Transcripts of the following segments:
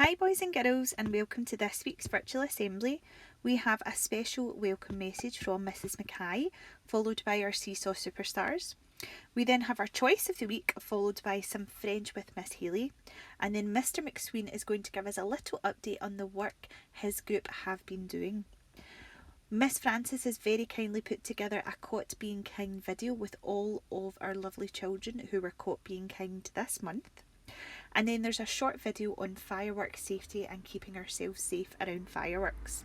Hi boys and girls, and welcome to this week's virtual assembly. We have a special welcome message from Mrs Mackay, followed by our Seesaw Superstars. We then have our choice of the week, followed by some French with Miss Haley, and then Mr McSween is going to give us a little update on the work his group have been doing. Miss Francis has very kindly put together a Caught Being Kind video with all of our lovely children who were caught being kind this month. And then there's a short video on fireworks safety and keeping ourselves safe around fireworks.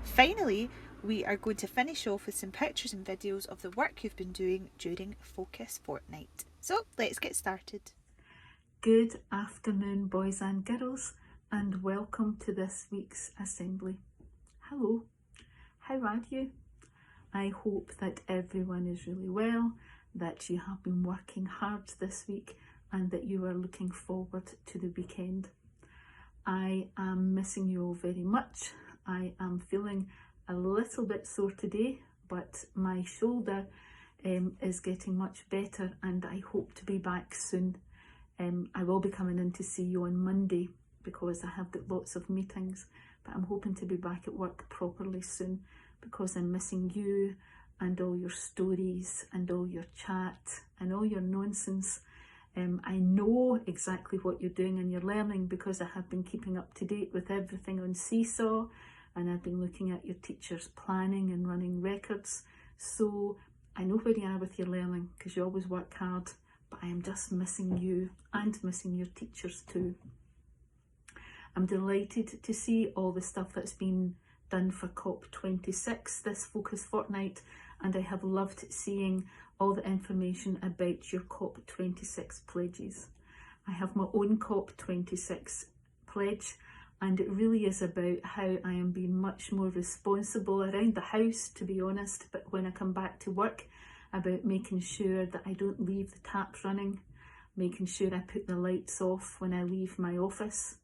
Finally, we are going to finish off with some pictures and videos of the work you've been doing during Focus Fortnight. So let's get started. Good afternoon, boys and girls, and welcome to this week's assembly. Hello, how are you? I hope that everyone is really well, that you have been working hard this week and that you are looking forward to the weekend. I am missing you all very much. I am feeling a little bit sore today, but my shoulder is getting much better and I hope to be back soon. I will be coming in to see you on Monday because I have got lots of meetings, but I'm hoping to be back at work properly soon because I'm missing you and all your stories and all your chat and all your nonsense. I know exactly what you're doing and you're learning because I have been keeping up to date with everything on Seesaw, and I've been looking at your teachers' planning and running records. So I know where you are with your learning because you always work hard, but I am just missing you and missing your teachers too. I'm delighted to see all the stuff that's been done for COP26 this Focus Fortnight, and I have loved seeing all the information about your COP26 pledges. I have my own COP26 pledge, and it really is about how I am being much more responsible around the house, to be honest, but when I come back to work, about making sure that I don't leave the taps running, making sure I put the lights off when I leave my office,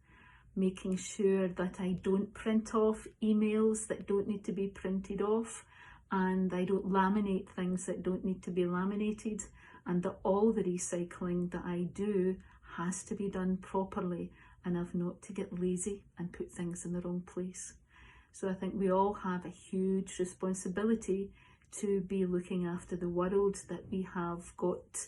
making sure that I don't print off emails that don't need to be printed off, and I don't laminate things that don't need to be laminated, and that all the recycling that I do has to be done properly, and I've not to get lazy and put things in the wrong place. So I think we all have a huge responsibility to be looking after the world that we have got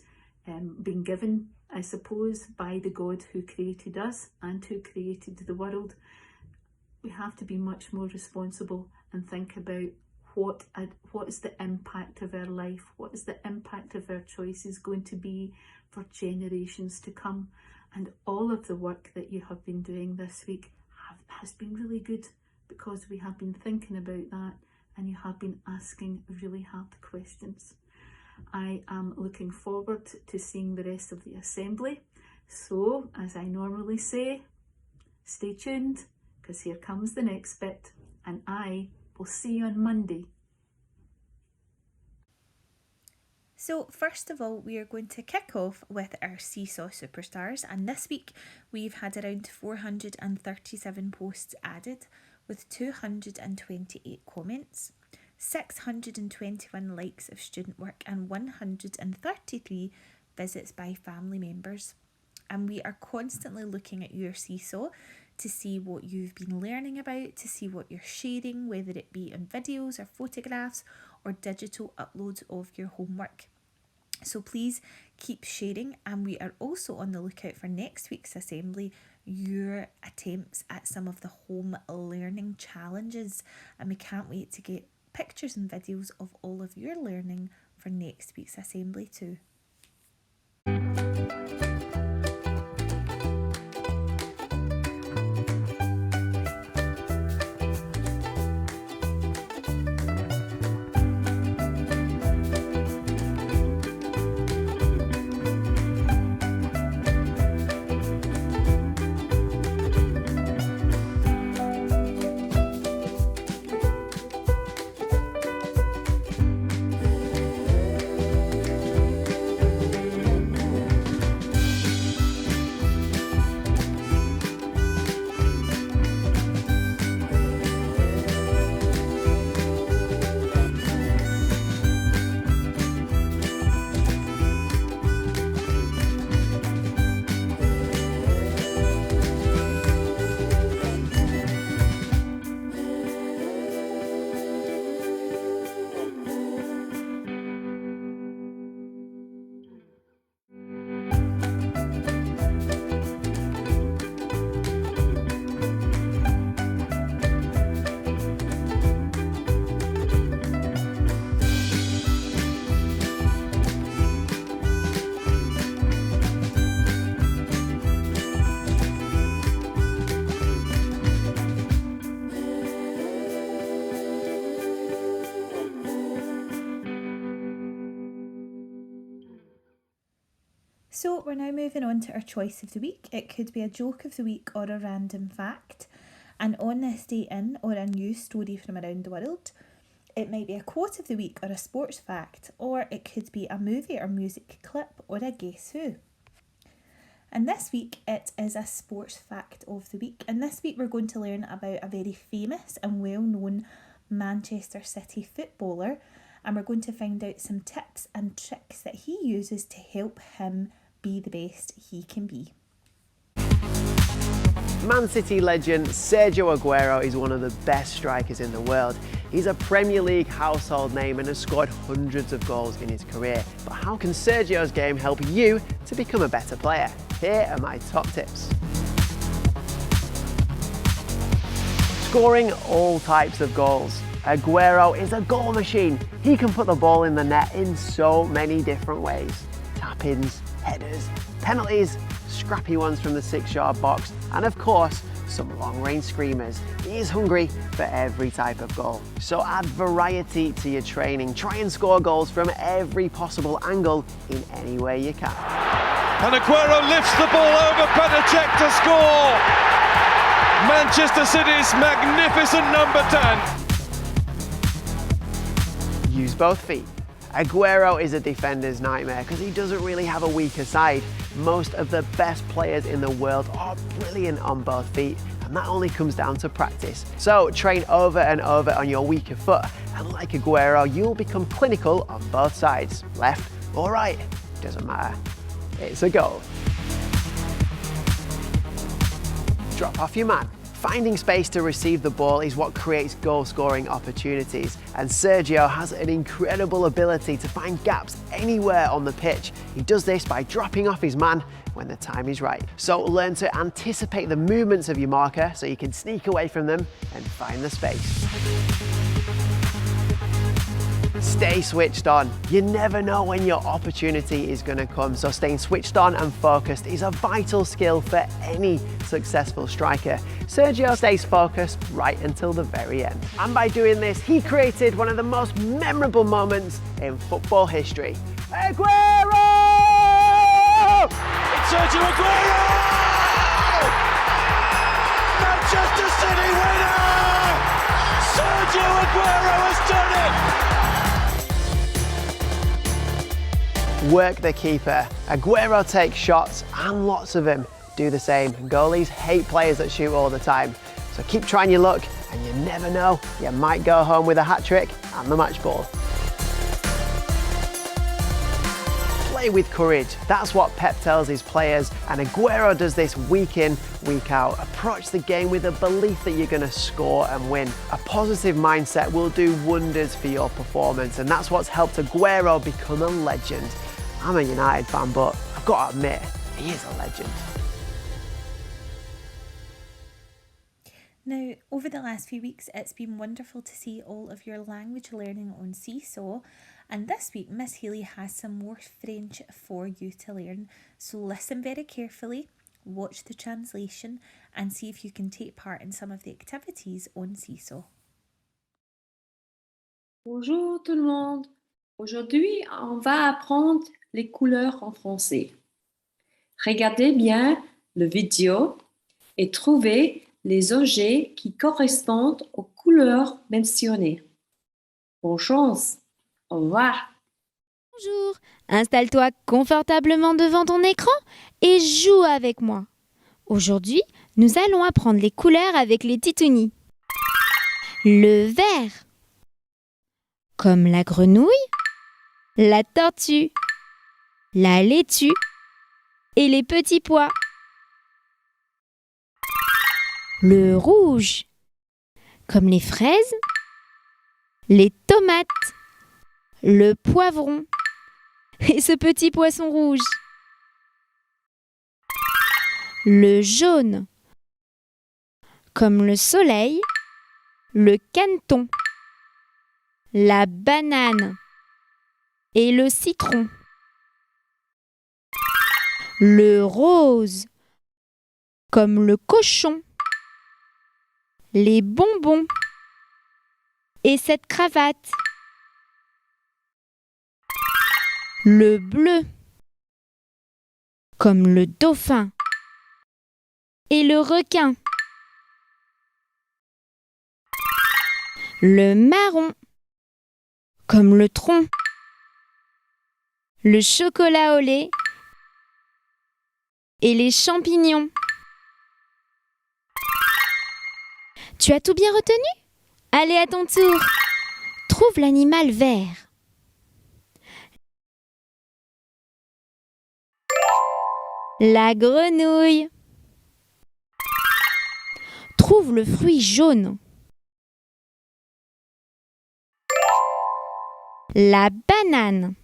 been given, I suppose, by the God who created us and who created the world. We have to be much more responsible and think about what is the impact of our life, what is the impact of our choices going to be for generations to come. And all of the work that you have been doing this week has been really good because we have been thinking about that and you have been asking really hard questions. I am looking forward to seeing the rest of the assembly. So, as I normally say, stay tuned because here comes the next bit, and I will see you on Monday. So first of all, we are going to kick off with our Seesaw Superstars, and this week we've had around 437 posts added with 228 comments, 621 likes of student work and 133 visits by family members. And we are constantly looking at your Seesaw to see what you've been learning about, to see what you're sharing, whether it be on videos or photographs or digital uploads of your homework. So please keep sharing, and we are also on the lookout for next week's assembly, your attempts at some of the home learning challenges, and we can't wait to get pictures and videos of all of your learning for next week's assembly too. So we're now moving on to our choice of the week. It could be a joke of the week or a random fact, an on this day in or a news story from around the world. It might be a quote of the week or a sports fact, or it could be a movie or music clip or a guess who. And this week it is a sports fact of the week. And this week we're going to learn about a very famous and well-known Manchester City footballer, and we're going to find out some tips and tricks that he uses to help him be the best he can be. Man City legend Sergio Aguero is one of the best strikers in the world. He's a Premier League household name and has scored hundreds of goals in his career. But how can Sergio's game help you to become a better player? Here are my top tips. Scoring all types of goals. Aguero is a goal machine. He can put the ball in the net in so many different ways. Tap-ins, headers, penalties, scrappy ones from the 6-yard box, and of course, some long-range screamers. He is hungry for every type of goal. So add variety to your training. Try and score goals from every possible angle in any way you can. And Aguero lifts the ball over Petr Cech to score! Manchester City's magnificent number 10. Use both feet. Aguero is a defender's nightmare because he doesn't really have a weaker side. Most of the best players in the world are brilliant on both feet, and that only comes down to practice. So train over and over on your weaker foot, and like Aguero, you'll become clinical on both sides, left or right, doesn't matter. It's a goal. Drop off your man. Finding space to receive the ball is what creates goal-scoring opportunities, and Sergio has an incredible ability to find gaps anywhere on the pitch. He does this by dropping off his man when the time is right. So learn to anticipate the movements of your marker so you can sneak away from them and find the space. Stay switched on. You never know when your opportunity is going to come, so staying switched on and focused is a vital skill for any successful striker. Sergio stays focused right until the very end. And by doing this, he created one of the most memorable moments in football history. Aguero! It's Sergio Aguero! Manchester City winner! Sergio Aguero has done it! Work the keeper. Aguero takes shots and lots of them do the same. Goalies hate players that shoot all the time. So keep trying your luck and you never know, you might go home with a hat-trick and the match ball. Play with courage. That's what Pep tells his players, and Aguero does this week in, week out. Approach the game with a belief that you're going to score and win. A positive mindset will do wonders for your performance, and that's what's helped Aguero become a legend. I'm a United fan, but I've got to admit, he is a legend. Now, over the last few weeks, it's been wonderful to see all of your language learning on Seesaw. And this week, Miss Healy has some more French for you to learn. So listen very carefully, watch the translation, and see if you can take part in some of the activities on Seesaw. Bonjour tout le monde. Aujourd'hui, on va apprendre les couleurs en français. Regardez bien le vidéo et trouvez les objets qui correspondent aux couleurs mentionnées. Bonne chance. Au revoir. Bonjour, installe-toi confortablement devant ton écran et joue avec moi. Aujourd'hui, nous allons apprendre les couleurs avec les titounis. Le vert, comme la grenouille, la tortue, la laitue et les petits pois. Le rouge, comme les fraises, les tomates, le poivron et ce petit poisson rouge. Le jaune, comme le soleil, le caneton, la banane et le citron. Le rose, comme le cochon, les bonbons et cette cravate. Le bleu, comme le dauphin et le requin. Le marron, comme le tronc, le chocolat au lait et les champignons. Tu as tout bien retenu? Allez à ton tour. Trouve l'animal vert. La grenouille. Trouve le fruit jaune. La banane.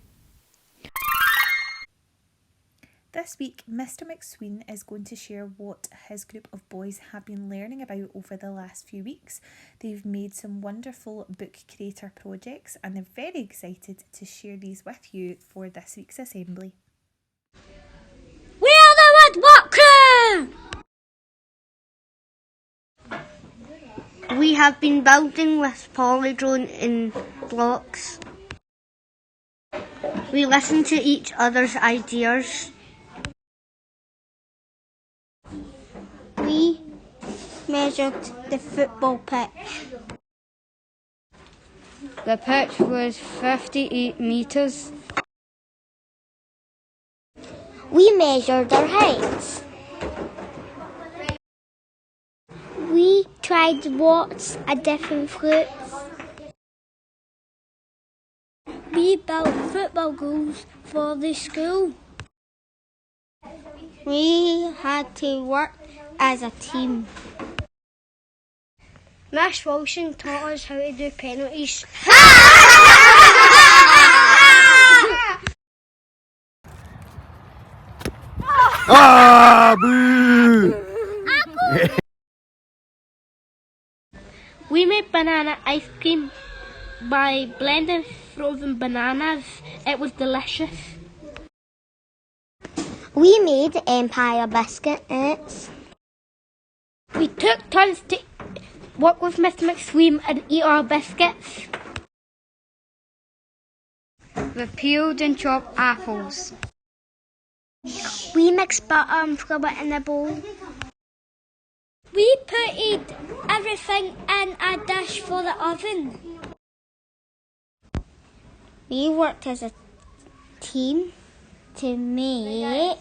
This week, Mr. McSween is going to share what his group of boys have been learning about over the last few weeks. They've made some wonderful book creator projects and they're very excited to share these with you for this week's assembly. We are the Woodwalk Crew! We have been building with Polydrone in blocks. We listen to each other's ideas. We measured the football pitch. The pitch was 58 metres. We measured our heights. We tried lots of different fruits. We built football goals for the school. We had to work as a team. Miss Wilson taught us how to do penalties. We made banana ice cream by blending frozen bananas. It was delicious. We made Empire biscuits. We took turns to work with Mr. McSween and eat our biscuits. We peeled and chopped apples. We mixed butter and sugar in a bowl. We put everything in a dish for the oven. We worked as a team to make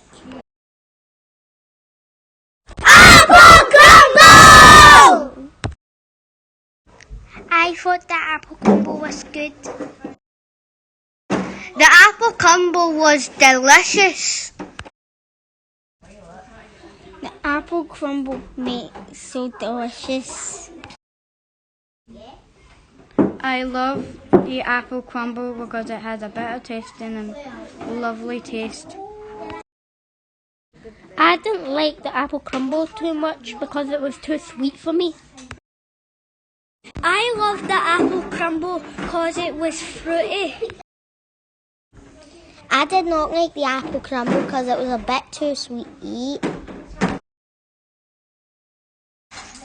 apple crumble! I thought the apple crumble was good. The apple crumble was delicious. The apple crumble makes so delicious. I love the apple crumble because it has a bitter taste and a lovely taste. I didn't like the apple crumble too much because it was too sweet for me. I loved the apple crumble because it was fruity. I did not like the apple crumble because it was a bit too sweet to eat.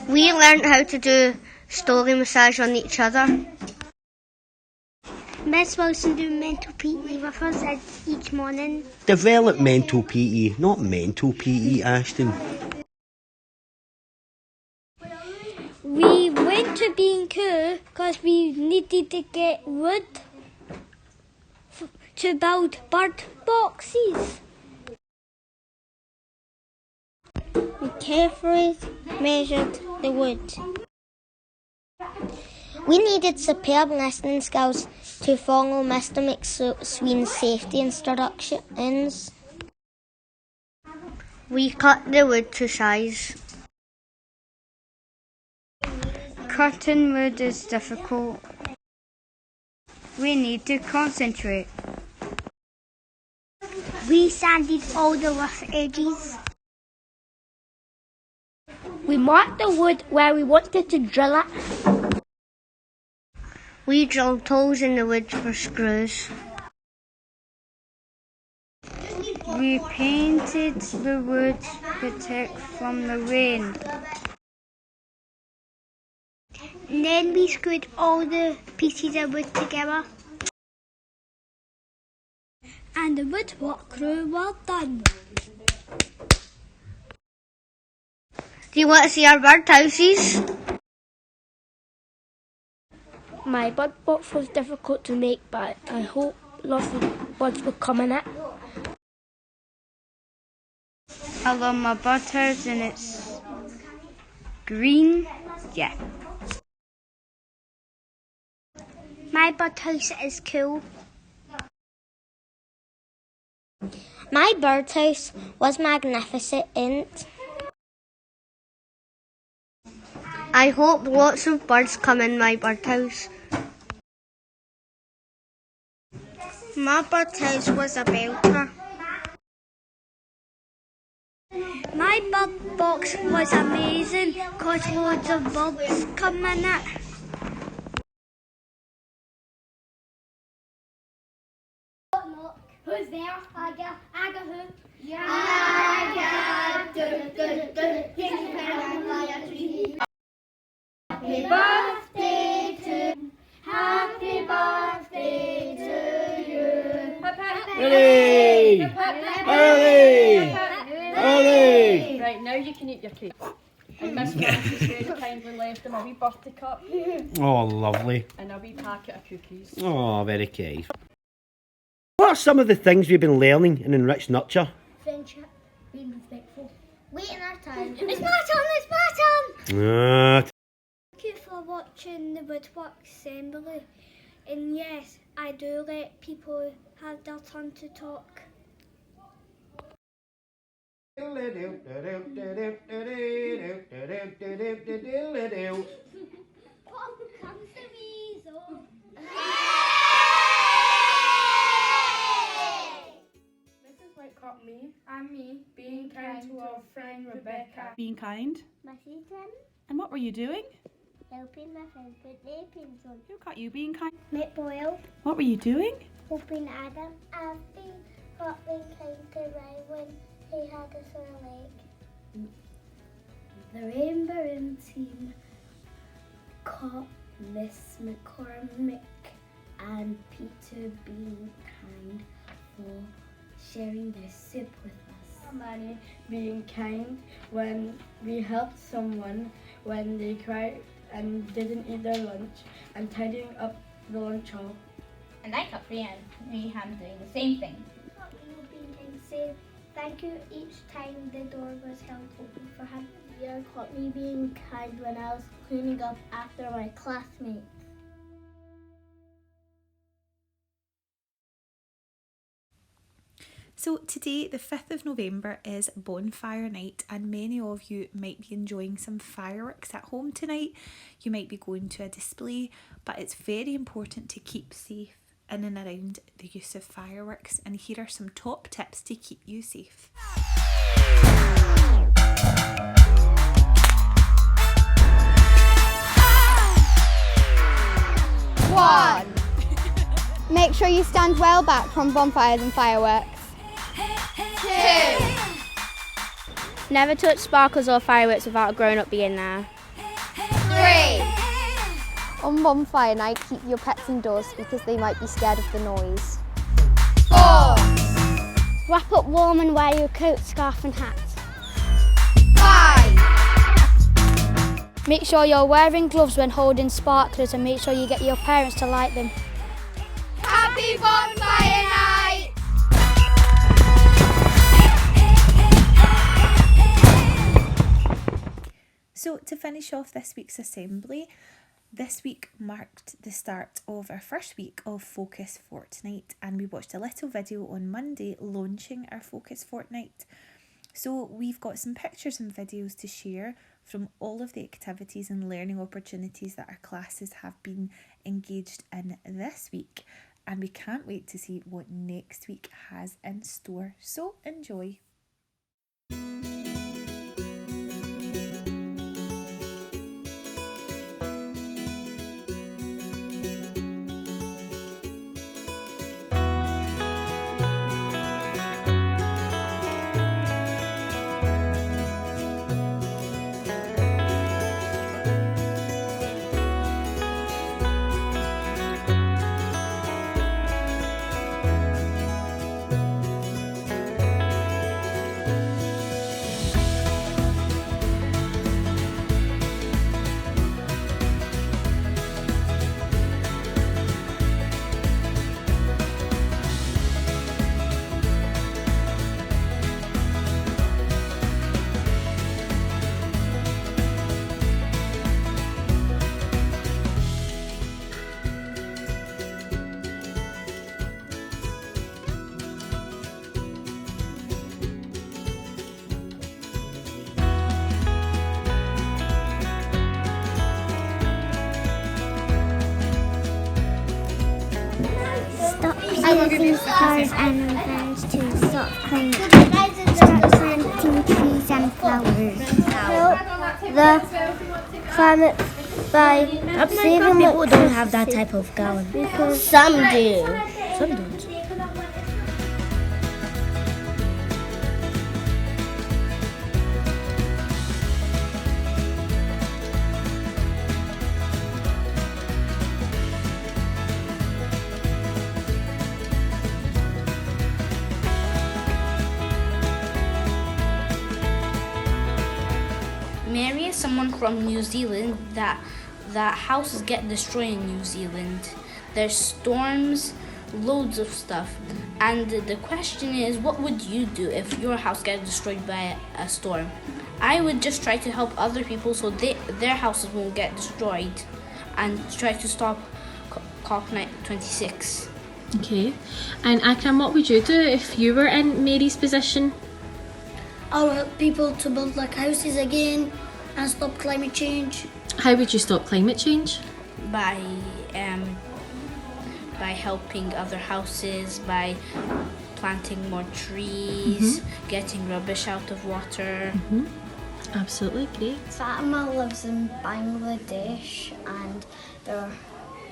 We learned how to do story massage on each other. Miss Wilson do mental PE with us each morning. Developmental PE, not mental PE, Ashton. We went to B&Q because we needed to get wood to build bird boxes. We carefully measured the wood. We needed superb listening skills to follow Mr. McSween's safety instructions. We cut the wood to size. Cutting wood is difficult. We need to concentrate. We sanded all the rough edges. We marked the wood where we wanted to drill it. We drilled holes in the wood for screws. We painted the wood to protect from the rain. And then we screwed all the pieces of wood together. And the woodwork crew were done. Do you want to see our birdhouses? My bird box was difficult to make, but I hope lots of birds will come in it. I love my birdhouse and it's green. Yeah. My birdhouse is cool. My birdhouse was magnificent. I hope lots of birds come in my birdhouse. My birdhouse was a belter. My bird box was amazing because loads of birds come in it. Who's there? Aga who? Happy birthday to Happy birthday to you. Ready! Early! Early! Right, now you can eat your cake. And Miss Frances very kindly left him a wee birthday cup Oh, lovely. and a wee packet of cookies. Oh, very kind. What are some of the things we've been learning in Enriched Nurture? Friendship, being respectful, waiting our turn. It's my turn! It's my turn! Thank you for watching the Woodwork Assembly. And yes, I do let people have their turn to talk. Comes the weasel. This is what caught me and me being kind to our friend Rebecca. Being kind. Messy Tim, And what were you doing? helping my friend put their pins on. Who got you being kind? Mick Boyle, What were you doing? hoping Adam. I've been kind to Ryan when he had a sore leg. The Rainbow team caught Miss McCormick and Peter being kind for sharing their soup with us. Manny being kind when we helped someone when they cried and didn't eat their lunch and tidying up the lunch hall. And I caught Rhiannon doing the same thing. Being kind say thank you each time the door was held open for him. You caught me being kind when I was cleaning up after my classmates. So today, the 5th of November, is Bonfire Night, and many of you might be enjoying some fireworks at home tonight. You might be going to a display, but it's very important to keep safe in and around the use of fireworks, and here are some top tips to keep you safe. 1. Make sure you stand well back from bonfires and fireworks. 2. Never touch sparkles or fireworks without a grown-up being there. 3. On bonfire night, keep your pets indoors because they might be scared of the noise. 4. Wrap up warm and wear your coat, scarf and hat. 5. Make sure you're wearing gloves when holding sparklers and make sure you get your parents to light them. Happy bonfire night! So to finish off this week's assembly, this week marked the start of our first week of Focus Fortnight, and we watched a little video on Monday launching our Focus Fortnight. So we've got some pictures and videos to share from all of the activities and learning opportunities that our classes have been engaged in this week, and we can't wait to see what next week has in store. So enjoy. I use cars and vans to stop climate change. Start planting trees and flowers. Help the climate by saving people don't have that type of gallon. Because Some do. Some don't. Mary is someone from New Zealand that houses get destroyed in New Zealand. There's storms, loads of stuff. And the question is, what would you do if your house gets destroyed by a storm? I would just try to help other people so their houses won't get destroyed and try to stop COP26. Okay. And Akram, what would you do if you were in Mary's position? I'll help people to build like houses again and stop climate change. How would you stop climate change? By helping other houses, by planting more trees, getting rubbish out of water. Absolutely, great. Fatima lives in Bangladesh and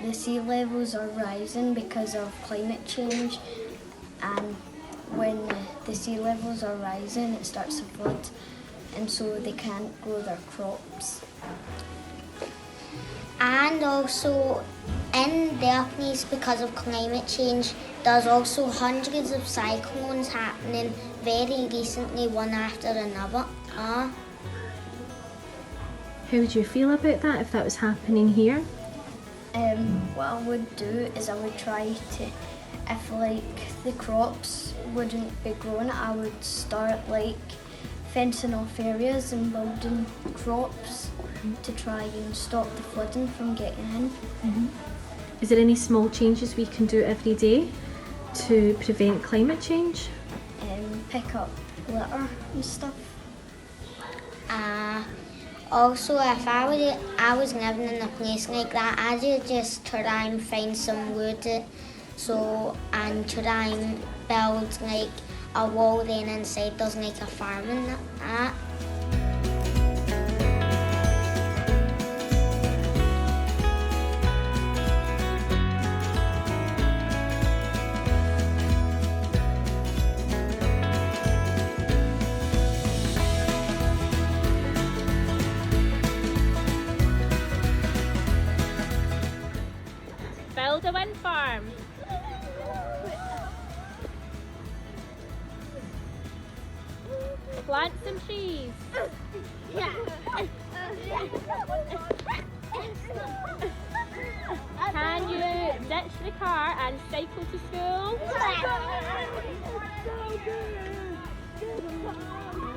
the sea levels are rising because of climate change, and when the sea levels are rising it starts to flood and so they can't grow their crops. And also in the Orkneys, because of climate change, there's also hundreds of cyclones happening very recently, one after another. How would you feel about that if that was happening here? What I would do is I would try to, if like the crops wouldn't be growing, I would start like fencing off areas and building crops to try and stop the flooding from getting in. Is there any small changes we can do every day to prevent climate change? Pick up litter and stuff. Also, if I was living in a place like that, I would just try and find some wood and try and build like a wall, then inside there's like a farm and that. Build a wind farm. Plant some trees. Can you ditch the car and cycle to school?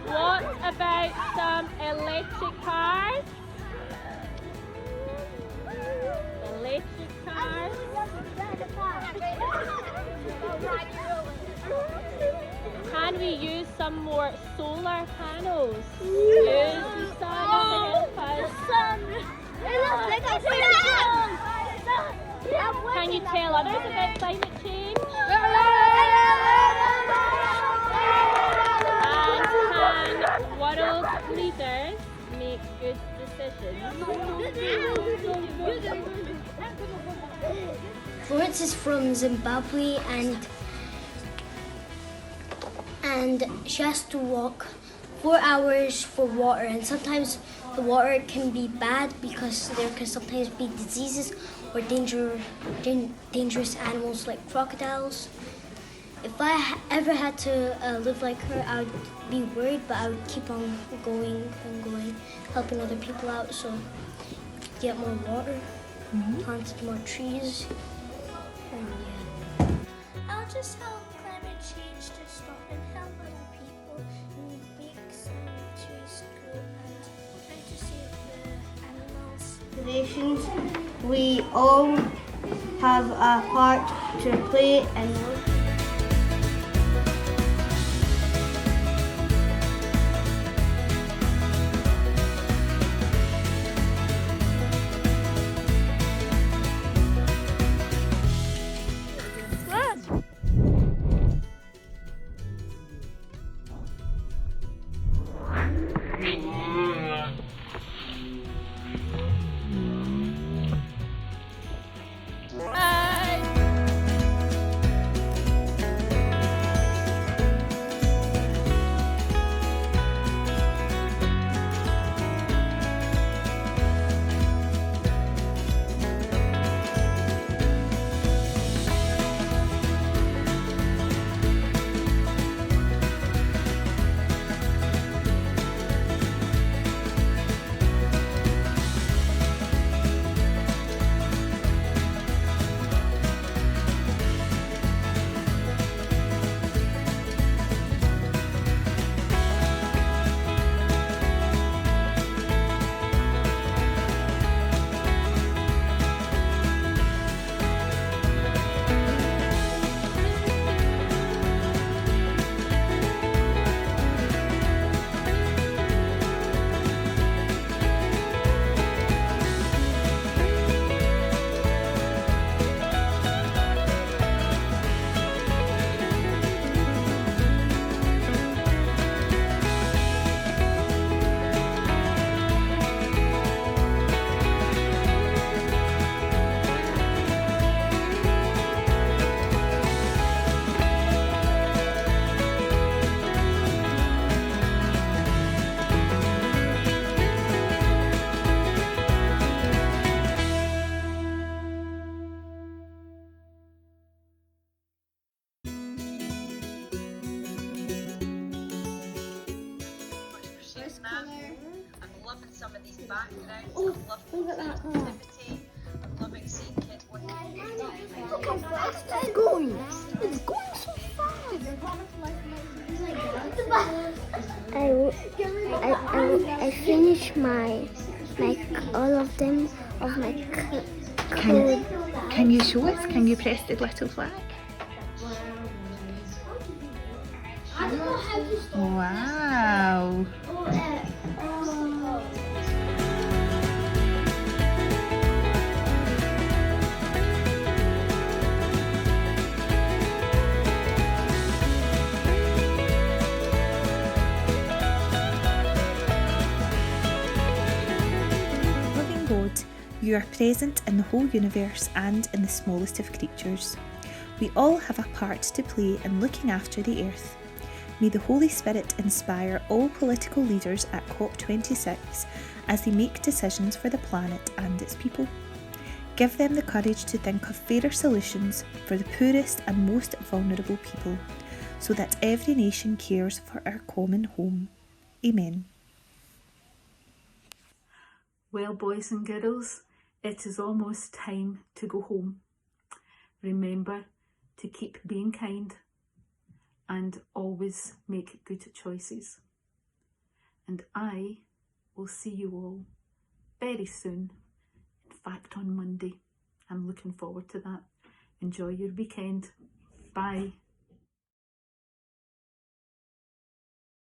What about some electric cars? Electric cars. Can we use some more solar panels? Use the sun to help us. Can you tell others about climate change? And can world leaders make good decisions? Florence is from Zimbabwe and she has to walk 4 hours for water, and sometimes the water can be bad because there can sometimes be diseases or dangerous animals like crocodiles. If I ever had to live like her, I would be worried, but I would keep on going and going, helping other people out, so get more water, plant more trees, and yeah. I'll just help climate change to stop and help other people and make some trees grow and try to save the animals. Nations, we all have a part to play in life. some of these backgrounds. I'm loving the activity. I'm loving seeing kids working together. Look how fast it's going. It's going so fast. I finished my all of them of my code. Can you show us? Can you press the little flag? Wow. Loving God, you are present in the whole universe and in the smallest of creatures. We all have a part to play in looking after the earth. May the Holy Spirit inspire all political leaders at COP26 as they make decisions for the planet and its people. Give them the courage to think of fairer solutions for the poorest and most vulnerable people, so that every nation cares for our common home. Amen. Well, boys and girls, it is almost time to go home. Remember to keep being kind and always make good choices. And I will see you all very soon. In fact, on Monday. I'm looking forward to that. Enjoy your weekend. Bye.